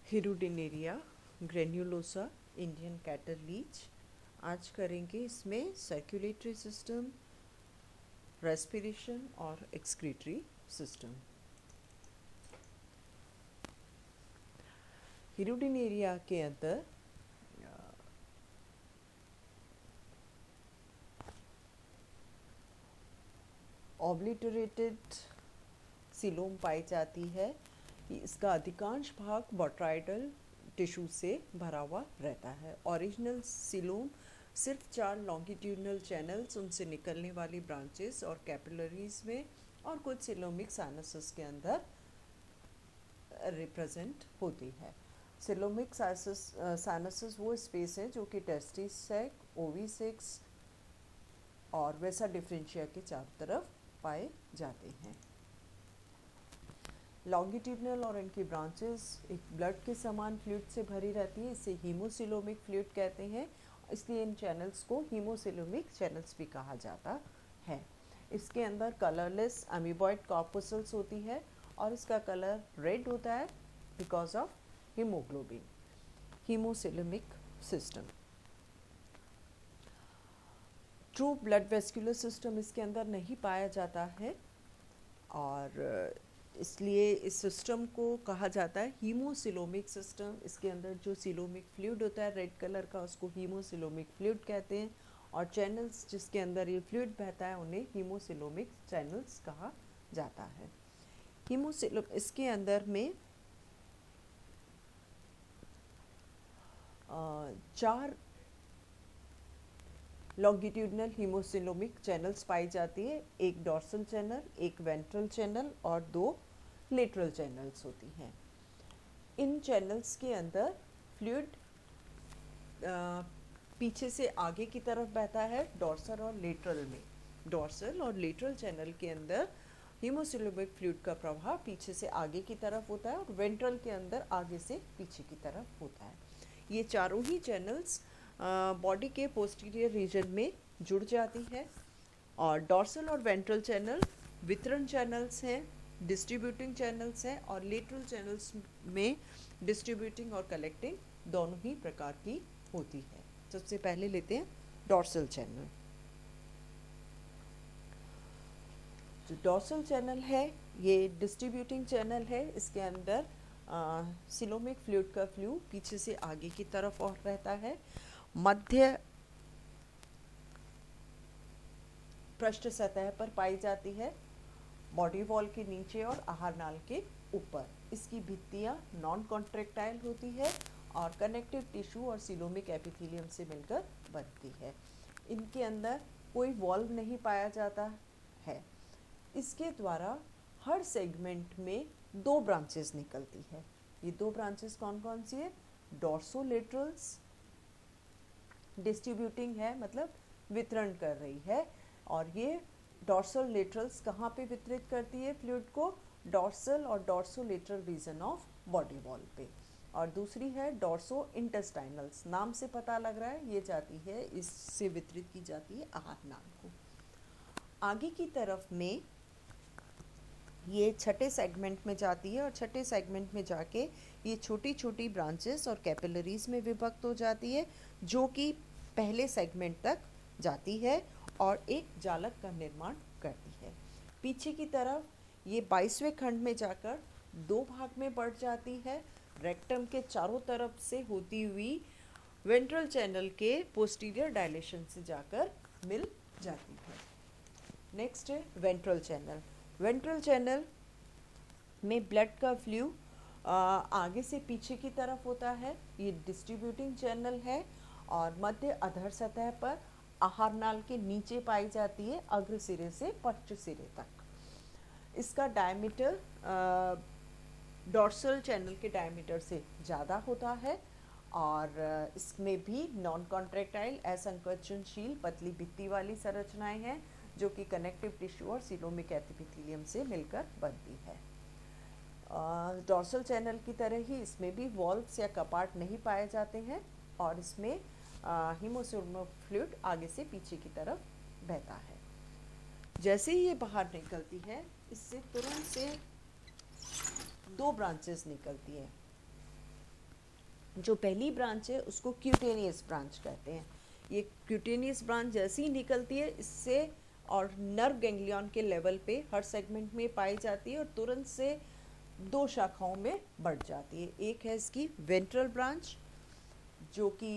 Hirudinaria granulosa Indian cattle leech. आज करेंगे इसमें सर्कुलेटरी सिस्टम, रेस्पिरेशन और एक्सक्रीटरी सिस्टम। हिरुडिनेरिया के अंदर ऑब्लिटरेटेड सिलोम पाई जाती है। इसका अधिकांश भाग बॉट्राइडल टिश्यू से भरा हुआ रहता है। ओरिजिनल सिलोम सिर्फ 4 लॉन्गिट्यूडनल चैनल्स, उनसे निकलने वाली ब्रांचेस और कैपिलरीज में और कुछ सिलोमिक साइनसेस के अंदर रिप्रेजेंट होती है। सिलोमिक साइनसेस वो स्पेस है जो कि टेस्टिस सेक, ओविसेक्स और वैसा डिफरेंशिया के चारों तरफ पाए जाते हैं। लॉन्गिट्यूडनल और इनकी ब्रांचेस एक ब्लड के समान फ्लूइड से भरी रहती है, इसे हीमोसिलोमिक फ्लूइड कहते हैं, इसलिए इन चैनल्स को हीमोसिलोमिक चैनल्स भी कहा जाता है। इसके अंदर कलरलेस अमीबॉइड कॉर्पस्कल्स होती है और इसका कलर रेड होता है because of haemoglobin. Haemocoelomic system. True blood vascular system इसके अंदर नहीं पाया जाता है और इसलिए इस सिस्टम को कहा जाता है हीमोसिलोमिक सिस्टम। इसके अंदर जो सिलोमिक फ्लूइड होता है रेड कलर का, उसको हीमोसिलोमिक फ्लूइड कहते हैं और चैनल्स जिसके अंदर ये फ्लूइड बहता है उन्हें हीमोसिलोमिक चैनल्स कहा जाता है। इसके अंदर में 4 लॉन्गिट्यूडनल हीमोसिलोमिक चैनल्स पाई जाती है। एक डॉर्सल चैनल, एक वेंट्रल चैनल और 2 लेटरल चैनल्स होती हैं। इन चैनल्स के अंदर फ्लूइड पीछे से आगे की तरफ बहता है डॉर्सल और लेटरल में। डॉर्सल और लेटरल चैनल के अंदर हीमोसिलोमिक फ्लूइड का प्रवाह पीछे से आगे की तरफ होता है और वेंट्रल के अंदर आगे से पीछे की तरफ होता है। ये चारों ही चैनल्स बॉडी के पोस्टीरियर रीजन में जुड़ जाती है और डॉर्सल और वेंट्रल चैनल वितरण चैनल्स हैं, डिस्ट्रीब्यूटिंग चैनल्स हैं और लेटरल चैनल्स में डिस्ट्रीब्यूटिंग और कलेक्टिंग दोनों ही प्रकार की होती है। सबसे पहले लेते हैं डॉर्सल चैनल। जो डॉर्सल चैनल है ये डिस्ट्रीब्यूटिंग चैनल है। इसके अंदर सिलोमिक फ्लूइड का फ्लू पीछे से आगे की तरफ और रहता है। मध्य पृष्ठ सतह पर पाई जाती है, बॉडी वॉल के नीचे और आहार नाल के ऊपर। इसकी भित्तियां नॉन कॉन्ट्रैक्टाइल होती है और कनेक्टिव टिश्यू और सिलोमिक एपिथेलियम से मिलकर बनती है। इनके अंदर कोई वॉल्व नहीं पाया जाता है। इसके द्वारा हर सेगमेंट में 2 ब्रांचेस निकलती है। ये 2 ब्रांचेस कौन कौन सी है? डॉर्सोलेटरल्स डिस्ट्रीब्यूटिंग है, मतलब वितरण कर रही है, और ये डॉर्सल लेटरल्स कहाँ पे वितरित करती है फ्लूइड को? डॉर्सल और dorsolateral region of body wall पे। और दूसरी है डॉर्सो इंटेस्टाइनल्स, नाम से पता लग रहा है ये जाती है, इससे वितरित की जाती है आहार नाल को। आगे की तरफ में ये छठे सेगमेंट में जाती है और छठे सेगमेंट में जाके ये छोटी छोटी ब्रांचेस और कैपिलरीज में विभक्त हो जाती है जो कि पहले सेगमेंट तक जाती है और एक जालक का निर्माण करती है। पीछे की तरफ ये 22वें खंड में जाकर 2 भाग में बढ़ जाती है। रेक्टम के चारों तरफ से होती हुई वेंट्रल चैनल के पोस्टीरियर डायलेशन से जाकर मिल जाती है। नेक्स्ट है वेंट्रल चैनल। वेंट्रल चैनल में ब्लड का फ्लू आगे से पीछे की तरफ होता है। ये डिस्ट्रीब्यूटिंग चैनल है और मध्य अधर सतह पर आहार नाल के नीचे पाई जाती है, अग्र सिरे से पश्च सिरे तक। इसका डायमीटर डॉर्सल चैनल के डायमीटर से ज़्यादा होता है और इसमें भी नॉन कॉन्ट्रैक्टाइल असंकोचनशील पतली भित्ति वाली संरचनाएं हैं जो कि कनेक्टिव टिश्यू और सिलोमिक एपिथेलियम से मिलकर बनती है। डॉर्सल चैनल की तरह ही इसमें भी वॉल्व्स या कपाट नहीं पाए जाते हैं और इसमें हीमोसिलोमिक फ्लूइड आगे से पीछे की तरफ बहता है। जैसे ही ये बाहर निकलती है इससे तुरंत से 2 ब्रांचेस निकलती हैं। जो पहली ब्रांच है उसको क्यूटेनियस ब्रांच कहते हैं। ये क्यूटेनियस ब्रांच जैसे ही निकलती है इससे और नर्व गैंग्लियन के लेवल पे हर सेगमेंट में पाई जाती है और तुरंत से दो शाखाओं में बढ़ जाती है। एक है इसकी वेंट्रल ब्रांच जो कि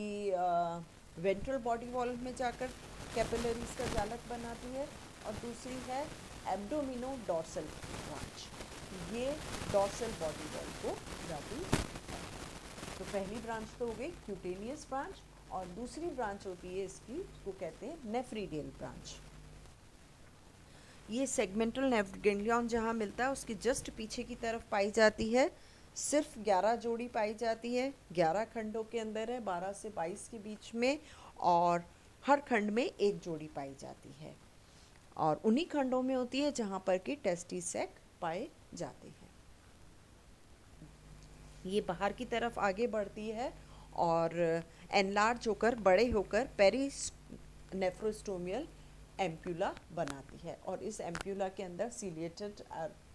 वेंट्रल बॉडी वॉल में जाकर कैपिलरीज का जालक बनाती है और दूसरी है एब्डोमिनो डॉर्सल ब्रांच, ये डॉर्सल बॉडी वॉल को जाती है। तो पहली ब्रांच तो हो गई क्यूटेनियस ब्रांच और दूसरी ब्रांच होती है इसकी, इसको कहते हैं नेफ्रीडियल ब्रांच। ये सेगमेंटल नेर्व गैंग्लियन जहाँ मिलता है उसके जस्ट पीछे की तरफ पाई जाती है। सिर्फ 11 जोड़ी पाई जाती है, 11 खंडों के अंदर है, 12 से 22 के बीच में, और हर खंड में एक जोड़ी पाई जाती है और उन्हीं खंडों में होती है जहाँ पर कि टेस्टी सैक पाए जाते हैं। ये बाहर की तरफ आगे बढ़ती है और एनलार्ज होकर बड़े होकर पेरिस नेफ्रोस्टोमियल एम्प्यूला बनाती है और इस एम्प्यूला के अंदर सीलिएटेड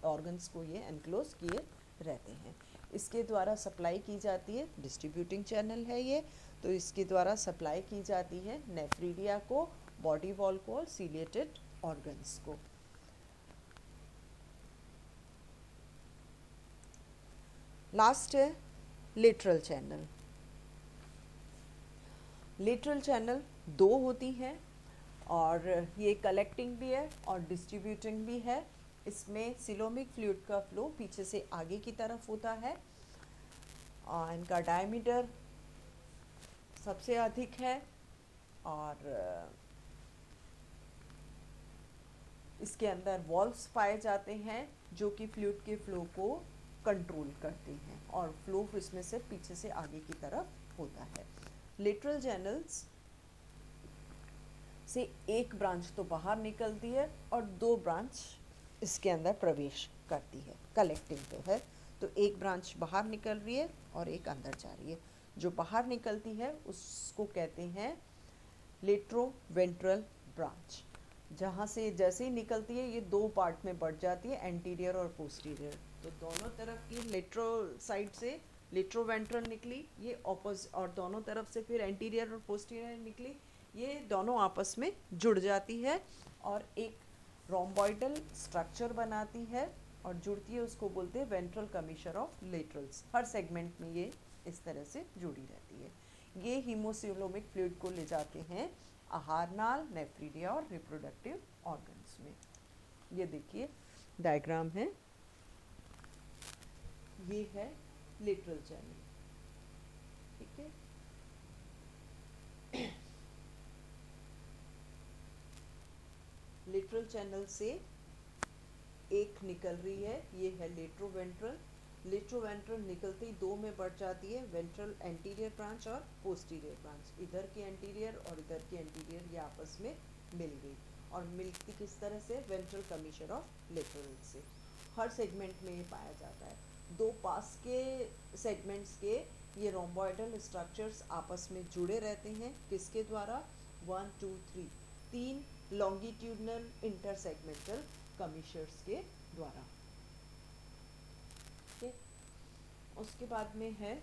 ऑर्गन्स को ये एनक्लोज किए रहते हैं। इसके द्वारा सप्लाई की जाती है, डिस्ट्रीब्यूटिंग चैनल है ये, तो इसके द्वारा सप्लाई की जाती है नेफ्रीडिया को, बॉडी वॉल को और सीलिएटेड ऑर्गन्स को। लास्ट है लेटरल चैनल। लेटरल चैनल दो होती हैं और ये कलेक्टिंग भी है और डिस्ट्रीब्यूटिंग भी है। इसमें सिलोमिक फ्लूइड का फ्लो पीछे से आगे की तरफ होता है और इनका डायमीटर सबसे अधिक है और इसके अंदर वॉल्व्स पाए जाते हैं जो कि फ्लूइड के फ्लो को कंट्रोल करते हैं और फ्लो इसमें से पीछे से आगे की तरफ होता है। लेटरल चैनल्स से एक ब्रांच तो बाहर निकलती है और दो ब्रांच इसके अंदर प्रवेश करती है। कलेक्टिंग तो है तो एक ब्रांच बाहर निकल रही है और एक अंदर जा रही है। जो बाहर निकलती है उसको कहते हैं लेट्रोवेंट्रल ब्रांच, जहाँ से जैसे ही निकलती है ये दो पार्ट में बढ़ जाती है, एंटीरियर और पोस्टीरियर। तो दोनों तरफ की लेट्रो साइड से लेट्रोवेंट्रल निकली ये ऑपोजिट और दोनों तरफ से फिर एंटीरियर और पोस्टीरियर निकली, ये दोनों आपस में जुड़ जाती है और एक रोम्बॉइडल स्ट्रक्चर बनाती है और जुड़ती है, उसको बोलते हैं वेंट्रल कमीशर ऑफ लेटरल्स। हर सेगमेंट में ये इस तरह से जुड़ी रहती है। ये हीमोसिलोमिक फ्लूइड को ले जाते हैं आहार नाल, नेफ्रीडिया और रिप्रोडक्टिव ऑर्गन्स में। ये देखिए डायग्राम है, ये है लेटरल चैनल, ठीक है। लेटरल चैनल से एक निकल रही है, ये है लेट्रोवेंट्रल। लेट्रोवेंट्रल निकलते ही दो में बढ़ जाती है, वेंट्रल एंटीरियर ब्रांच और पोस्टीरियर ब्रांच। इधर की एंटीरियर और इधर की एंटीरियर ये आपस में मिल गई और मिलती किस तरह से, वेंट्रल कमीशर ऑफ लेटरल से। हर सेगमेंट में ये पाया जाता है। दो पास के सेगमेंट्स के ये रोम्बॉइडल स्ट्रक्चर्स आपस में जुड़े रहते हैं, किसके द्वारा, 1 2 3 तीन लॉन्गिट्यूडनल इंटरसेगमेंटल कमीशर्स के द्वारा। ठीक, उसके बाद में है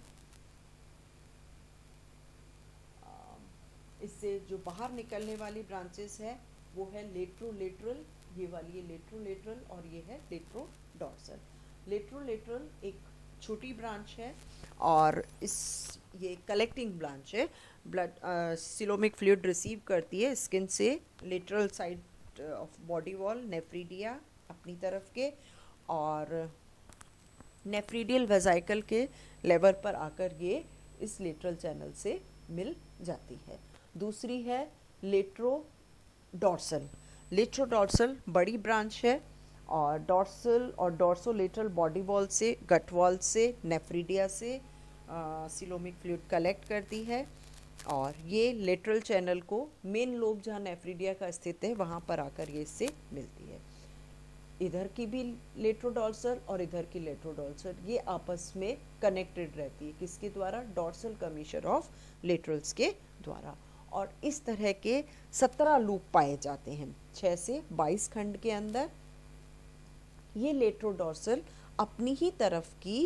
इससे जो बाहर निकलने वाली ब्रांचेस है वो है लेट्रोलेटरल, ये वाली है लेट्रोलेटरल और ये है लेट्रोडॉर्सल। लेट्रोलेटरल एक छोटी ब्रांच है और इस ये कलेक्टिंग ब्रांच है। ब्लड सिलोमिक फ्लूइड रिसीव करती है स्किन से, lateral side of body wall, nephridia अपनी तरफ के, और नेफ्रीडियल वेजाइकल के लेवल पर आकर ये इस लेटरल चैनल से मिल जाती है। दूसरी है लेट्रोडॉर्सल। लेट्रोडॉर्सल बड़ी ब्रांच है और डॉर्सल और डॉर्सोलेटरल बॉडी वॉल से, गट वॉल से, नेफ्रीडिया से सिलोमिक फ्लूइड कलेक्ट करती है और ये लेटरल चैनल को मेन लोब जहाँ नेफ्रीडिया का स्थित है वहाँ पर आकर ये इससे मिलती है। इधर की भी लेट्रोडॉर्सल और इधर की लेट्रोडॉर्सल ये आपस में कनेक्टेड रहती है, किसके द्वारा, डॉर्सल कमीशर ऑफ लेटरल्स के द्वारा। और इस तरह के 17 लूप पाए जाते हैं 6 से 22 खंड के अंदर। ये लेट्रोडॉर्सल अपनी ही तरफ की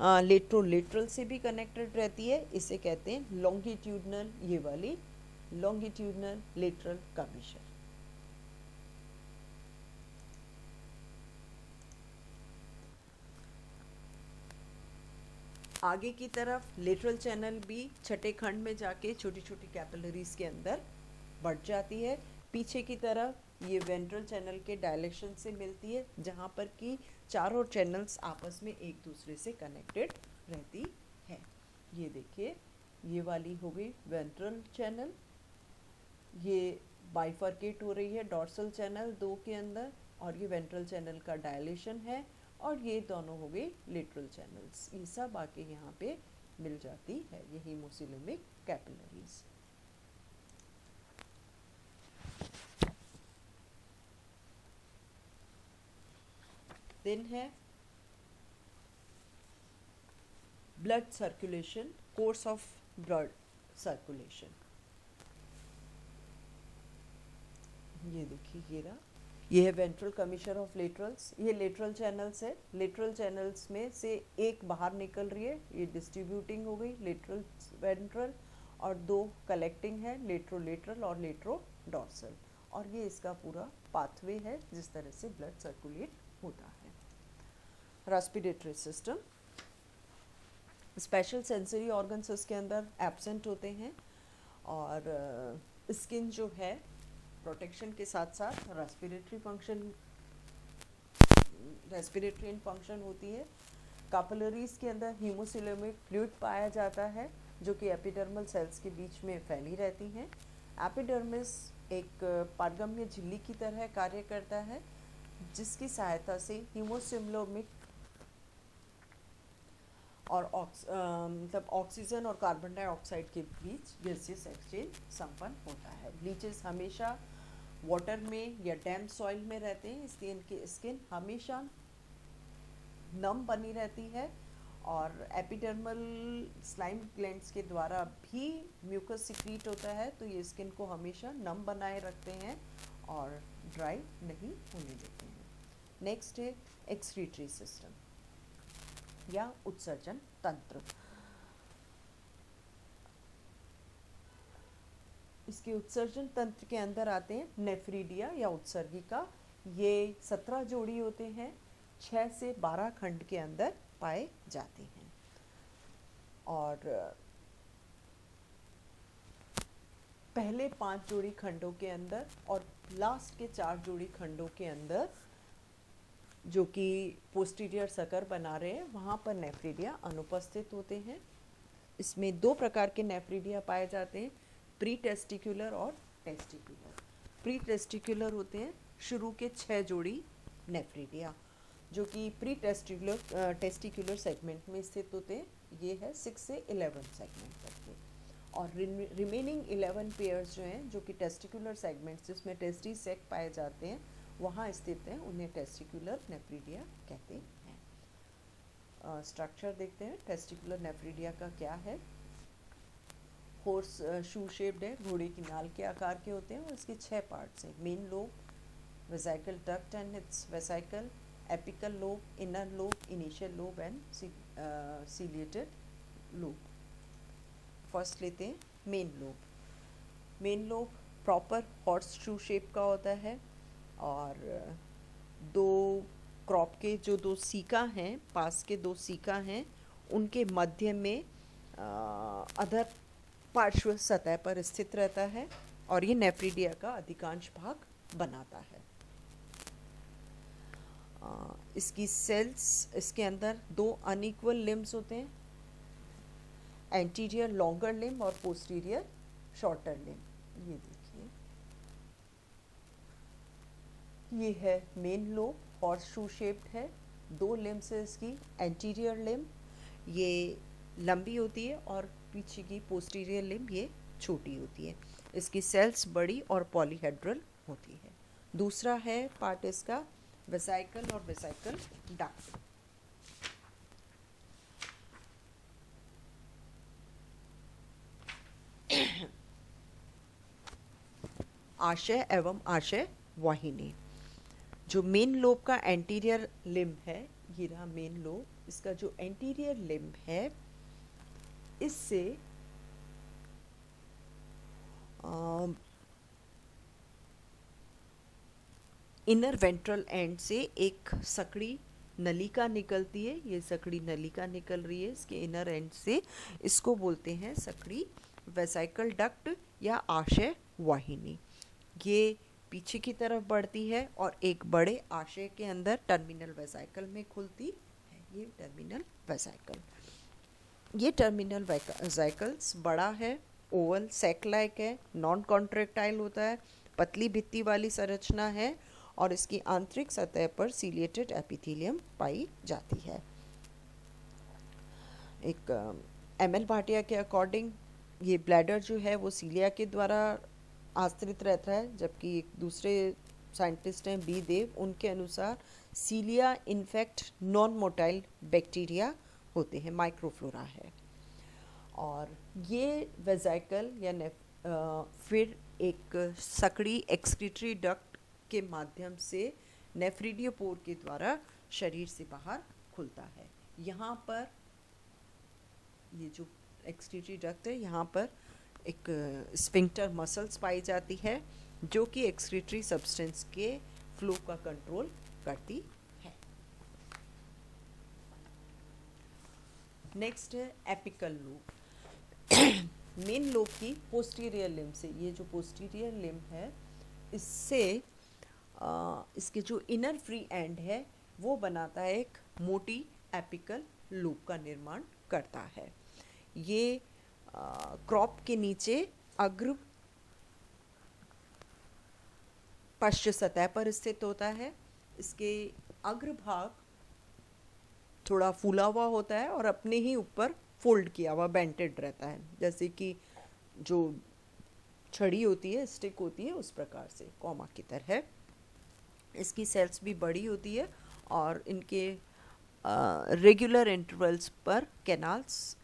लेट्रोलेटरल से भी कनेक्टेड रहती है, इसे कहते हैं लॉन्गिट्यूडनल, ये वाली लॉन्गिट्यूडनल लेटरल कर्वेचर। आगे की तरफ लेटरल चैनल भी छठे खंड में जाके छोटी छोटी कैपिलरीज के अंदर बढ़ जाती है। पीछे की तरफ ये वेंट्रल चैनल के डायलेक्शन से मिलती है, जहाँ पर कि चारों चैनल्स आपस में एक दूसरे से कनेक्टेड रहती है। ये देखिए, ये वाली हो गई वेंट्रल चैनल, ये बाइफर्केट हो रही है डॉर्सल चैनल दो के अंदर, और ये वेंट्रल चैनल का डायलेशन है, और ये दोनों हो गई लेटरल चैनल्स। ये सब आके यहाँ पे मिल जाती है, ये हीमोसिलेमिक कैपिलरीज। देन है blood circulation, course of blood circulation. ये देखिए, ये रहा, ये है वेंट्रल कमीशर ऑफ लेटरल्स। ये लेटरल चैनल्स है, लेटरल चैनल्स में से एक बाहर निकल रही है, ये डिस्ट्रीब्यूटिंग हो गई लेटरल वेंट्रल, और दो कलेक्टिंग है, लेट्रोलेटरल और लेट्रोडॉर्सल। और ये इसका पूरा पाथवे है जिस तरह से ब्लड सर्कुलेट होता है। Respiratory system, special sensory organs इसके अंदर एब्सेंट होते हैं, और स्किन जो है प्रोटेक्शन के साथ साथ रेस्पिरेटरी फंक्शन होती है। कैपिलरीज के अंदर हीमोसिलेमिक फ्लूइड पाया जाता है, जो कि एपिडर्मल सेल्स के बीच में फैली रहती हैं। एपिडर्मिस एक पारगम्य झिल्ली की तरह कार्य करता है, जिसकी सहायता से हीमोसिलेमिक और मतलब ऑक्सीजन और कार्बन डाइऑक्साइड के बीच गैसियस एक्सचेंज संपन्न होता है। ब्लीचेस हमेशा वाटर में या डैम सॉइल में रहते हैं, इसलिए इनकी स्किन हमेशा नम बनी रहती है, और एपिडर्मल स्लाइम ग्लैंड्स के द्वारा भी म्यूकस सिक्रीट होता है, तो ये स्किन को हमेशा नम बनाए रखते हैं और ड्राई नहीं होने देते हैं। नेक्स्ट है एक्सक्रीटरी सिस्टम या उत्सर्जन तंत्र। इसके उत्सर्जन तंत्र के अंदर आते हैं नेफ्रीडिया या उत्सर्गिका। ये 17 जोड़ी होते हैं, 6 से 12 खंड के अंदर पाए जाते हैं, और पहले 5 जोड़ी खंडों के अंदर और लास्ट के 4 जोड़ी खंडों के अंदर, जो कि पोस्टीरियर सकर बना रहे हैं, वहाँ पर नेफ्रीडिया अनुपस्थित होते हैं। इसमें 2 प्रकार के नेफ्रीडिया पाए जाते हैं, प्री टेस्टिकुलर और टेस्टिकुलर। प्री टेस्टिकुलर होते हैं शुरू के 6 जोड़ी नेफ्रीडिया, जो कि प्री टेस्टिकुलर सेगमेंट में स्थित होते हैं। ये है 6 से 11 सेगमेंट तक के, और रिमेनिंग 11 पेयर्स जो हैं, जो कि टेस्टिकुलर सेगमेंट्स जिसमें टेस्टी सेक पाए जाते हैं, वहाँ स्थित हैं, उन्हें टेस्टिकुलर नेफ्रीडिया कहते हैं। स्ट्रक्चर देखते हैं टेस्टिकुलर नेफ्रीडिया का क्या है। हॉर्स शू शेप्ड है, घोड़े की नाल के आकार के होते हैं, और इसके 6 पार्ट्स हैं। Main lobe, vesicle duct and it's vesicle, apical lobe, inner lobe, initial lobe and ciliated lobe. First लेते हैं main lobe. Main lobe proper horse shoe shape का होता है, और 2 क्रॉप के जो 2 सीका हैं, पास के 2 सीका हैं, उनके मध्य में अधर पार्श्व सतह पर स्थित रहता है, और ये नेफ्रीडिया का अधिकांश भाग बनाता है। इसकी सेल्स, इसके अंदर 2 अनइक्वल लिम्स होते हैं, एंटीरियर लॉन्गर लिम्ब और पोस्टीरियर शॉर्टर लिम्ब। ये देखिए, ये है main lobe, horse shoe shaped है, 2 लिम्स है इसकी। एंटीरियर लिम्ब ये लंबी होती है, और पीछे की पोस्टीरियर लिम्ब ये छोटी होती है। इसकी सेल्स बड़ी और पॉलीहेड्रल होती है। दूसरा है पार्ट इसका वेसिकल और वेसिकल डक्ट। आशय एवं आशय वाहिनी। जो मेन लोब का एंटीरियर लिम्ब है, घिरा मेन लोब, इसका जो एंटीरियर लिम्ब है, इससे इनर वेंट्रल एंड से एक सकड़ी नलिका निकलती है। ये सकड़ी नलिका निकल रही है इसके इनर एंड से, इसको बोलते हैं सकड़ी वेसाइकल डक्ट या आशय वाहिनी। ये पीछे की तरफ बढ़ती है और एक बड़े आशय के अंदर टर्मिनल वेसाइकल में खुलती है। ये टर्मिनल वेसाइकल, ये टर्मिनल वेसाइकल्स बड़ा है, ओवल सैक लाइक है, नॉन कॉन्ट्रैक्टाइल होता है, पतली भित्ति वाली संरचना है और इसकी आंतरिक सतह पर सीलिएटेड एपिथेलियम पाई जाती है। एक एम.एल. भाटिया के अकॉर्डिंग ये ब्लैडर जो है वो सीलिया के द्वारा आश्रित रहता है, जबकि एक दूसरे साइंटिस्ट हैं बी देव, उनके अनुसार सीलिया इनफेक्ट नॉन मोटाइल बैक्टीरिया होते हैं, माइक्रोफ्लोरा है। और ये वेसाइकल या फिर एक सकड़ी एक्सक्रीटरी डक्ट के माध्यम से नेफ्रिडियोपोर के द्वारा शरीर से बाहर खुलता है। यहाँ पर ये जो एक्सक्रीटरी डक्ट है, यहाँ पर एक स्फिंक्टर मसल्स पाई जाती है जो कि एक्सक्रीटरी सब्सटेंस के फ्लो का कंट्रोल करती है। नेक्स्ट है एपिकल लोब। मेन लोब की पोस्टीरियर लिम्ब से, ये जो पोस्टीरियर लिम्ब है इससे इसके जो इनर फ्री एंड है वो बनाता है एक मोटी एपिकल लोब का निर्माण करता है। ये क्रॉप के नीचे अग्र पश्च सतह पर स्थित होता है। इसके अग्रभाग थोड़ा फूला हुआ होता है और अपने ही ऊपर फोल्ड किया हुआ बेंटेड रहता है, जैसे कि जो छड़ी होती है, स्टिक होती है, उस प्रकार से कॉमा की तरह। इसकी सेल्स भी बड़ी होती है और इनके रेगुलर इंटरवल्स पर कैनाल्स,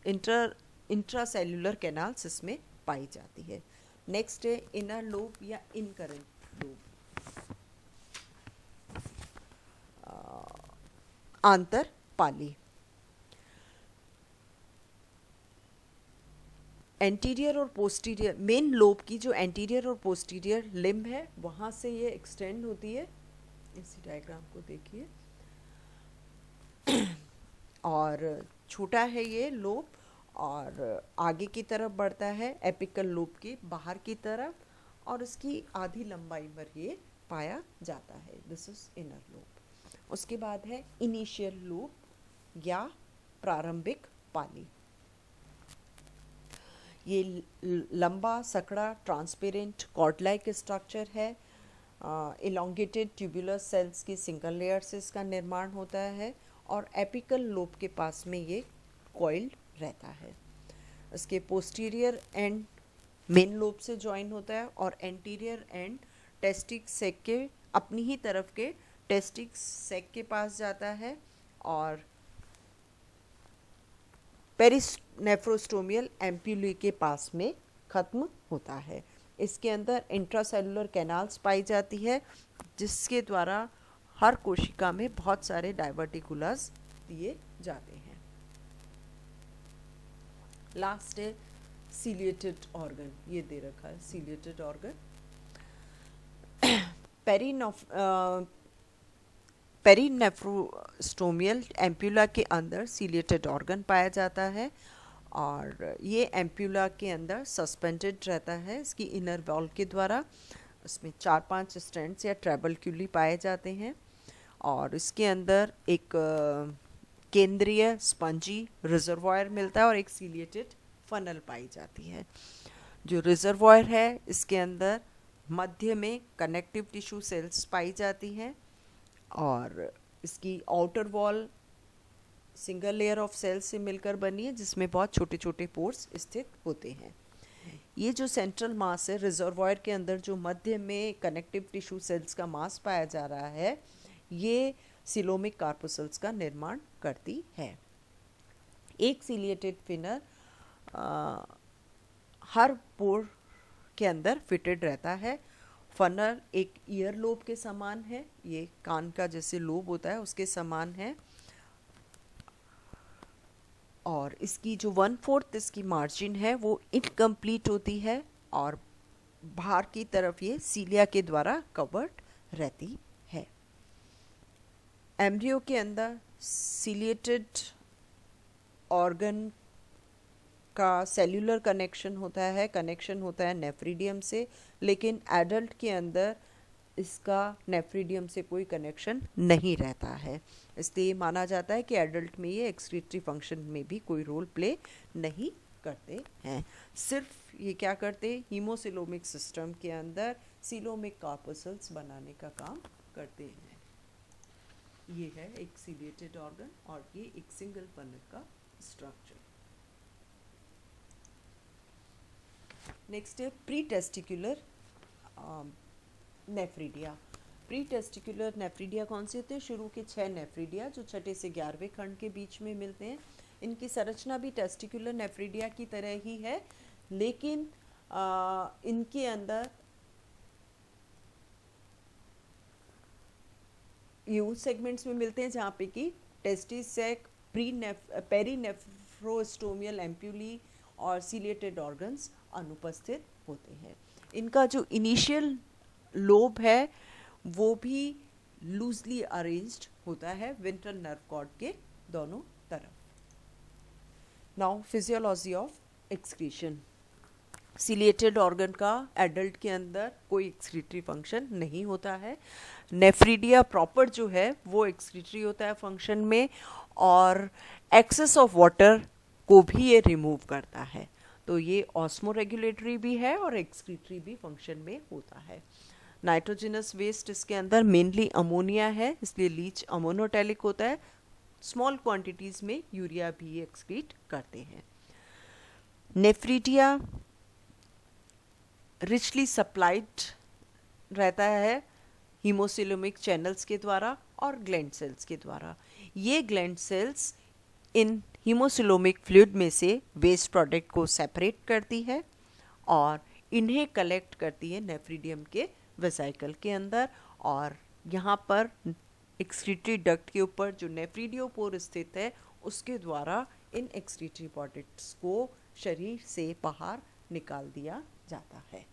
इंट्रासेल्युलर कैनाल्स इसमें पाई जाती है। नेक्स्ट है इनर लोब या इनकरेंट लोब, आंतर पाली। एंटीरियर और पोस्टीरियर, मेन लोब की जो एंटीरियर और पोस्टीरियर लिम्ब है वहाँ से ये एक्सटेंड होती है, इसी डायग्राम को देखिए, और छोटा है ये लोब और आगे की तरफ बढ़ता है एपिकल लोब के बाहर की तरफ और इसकी आधी लंबाई पर ये पाया जाता है। This is inner lobe. उसके बाद है इनिशियल लोब या प्रारंभिक पाली। ये लंबा सकड़ा ट्रांसपेरेंट कॉर्ड लाइक स्ट्रक्चर है। इलोंगेटेड ट्यूबुलर सेल्स की सिंगल लेयर से इसका निर्माण होता है और एपिकल लोब के पास में ये कॉइल्ड रहता है। इसके पोस्टीरियर एंड मेन लोब से ज्वाइन होता है और एंटीरियर एंड टेस्टिक सेक के अपनी ही तरफ के टेस्टिक सेक के पास जाता है और पेरिनेफ्रोस्टोमियल एम्पुली के पास में खत्म होता है। इसके अंदर इंट्रासेलुलर कैनाल्स पाई जाती है जिसके द्वारा हर कोशिका में बहुत सारे डाइवर्टिकुलस दिए जाते हैं। लास्ट है सीलिएटेड ऑर्गन, ये दे रखा है सीलिएटेड ऑर्गन। पेरिनेफ्रोस्टोमियल एम्पुला के अंदर सीलिएटेड ऑर्गन पाया जाता है और ये एम्पुला के अंदर सस्पेंडेड रहता है इसकी इनर वॉल के द्वारा। इसमें 4-5 स्ट्रैंड्स या ट्रेबलक्यूली पाए जाते हैं और इसके अंदर एक केंद्रीय स्पंजी रिजर्वॉयर मिलता है और एक सीलिएटेड फनल पाई जाती है। जो रिजर्वॉयर है इसके अंदर मध्य में कनेक्टिव टिश्यू सेल्स पाई जाती हैं और इसकी outer wall single layer of cells से मिलकर बनी है जिसमें बहुत छोटे छोटे पोर्स स्थित होते हैं। ये जो सेंट्रल मास है रिजर्वॉयर के अंदर, जो मध्य में कनेक्टिव टिश्यू सेल्स का मास पाया जा रहा है, ये सिलोमिक कार्पोसल्स का निर्माण करती है। एक सीलिएटेड फिनर हर पोर के अंदर फिटेड रहता है। फनल एक ईयर लोब के समान है, ये कान का जैसे लोब होता है उसके समान है और इसकी जो 1/4 इसकी मार्जिन है वो इनकम्प्लीट होती है और बाहर की तरफ ये सीलिया के द्वारा कवर्ड रहती है। एम्ब्रियो के अंदर सीलिएटेड ऑर्गन का सेल्यूलर कनेक्शन होता है नेफ्रीडियम से, लेकिन एडल्ट के अंदर इसका नेफ्रीडियम से कोई कनेक्शन नहीं रहता है। इसलिए माना जाता है कि एडल्ट में ये एक्सक्रीटरी फंक्शन में भी कोई रोल प्ले नहीं करते हैं। सिर्फ ये क्या करते हैं, हीमोसिलोमिक सिस्टम के अंदर सीलोमिक कार्पसल्स बनाने का काम करते हैं। ये है एक सीलिएटेड ऑर्गन और ये एक सिंगल पनल का स्ट्रक्चर। नेक्स्ट है pre testicular nephridia. Pre testicular nephridia कौन से होते हैं? शुरू के 6 नेफ्रीडिया जो छठे से 11वें खंड के बीच में मिलते हैं। इनकी संरचना भी टेस्टिकुलर नेफ्रीडिया की तरह ही है, लेकिन इनके अंदर यू सेगमेंट्स में मिलते हैं जहाँ पे कि टेस्टिस सैक, पेरीनेफ्रोस्टोमियल एम्प्यूली और सीलिएटेड ऑर्गन्स अनुपस्थित होते हैं। इनका जो इनिशियल लोब है वो भी लूजली अरेंज्ड होता है वेंट्रल नर्व कॉर्ड के दोनों तरफ। Now physiology of excretion. Ciliated organ का एडल्ट के अंदर कोई एक्सक्रीटरी फंक्शन नहीं होता है। नेफ्रीडिया प्रॉपर जो है वो एक्सक्रीटरी होता है फंक्शन में, और एक्सेस ऑफ वाटर को भी ये रिमूव करता है। तो ये ऑस्मो रेगुलेटरी भी है और एक्सक्रीटरी भी फंक्शन में होता है। नाइट्रोजनस वेस्ट इसके अंदर मेनली अमोनिया है, इसलिए लीच अमोनोटेलिक होता है। स्मॉल क्वांटिटीज में यूरिया भी एक्सक्रीट करते हैं। नेफ्रीडिया रिचली सप्लाइड रहता है हीमोसिलोमिक चैनल्स के द्वारा और ग्लैंड सेल्स के द्वारा। ये ग्लैंड सेल्स इन हीमोसिलोमिक फ्लूइड में से वेस्ट प्रोडक्ट को सेपरेट करती है और इन्हें कलेक्ट करती है नेफ्रीडियम के वेसिकल के अंदर, और यहाँ पर एक्सक्रीटरी डक्ट के ऊपर जो नेफ्रीडियोपोर स्थित है उसके द्वारा इन एक्सक्रीटरी प्रोडक्ट्स को शरीर से बाहर निकाल दिया जाता है।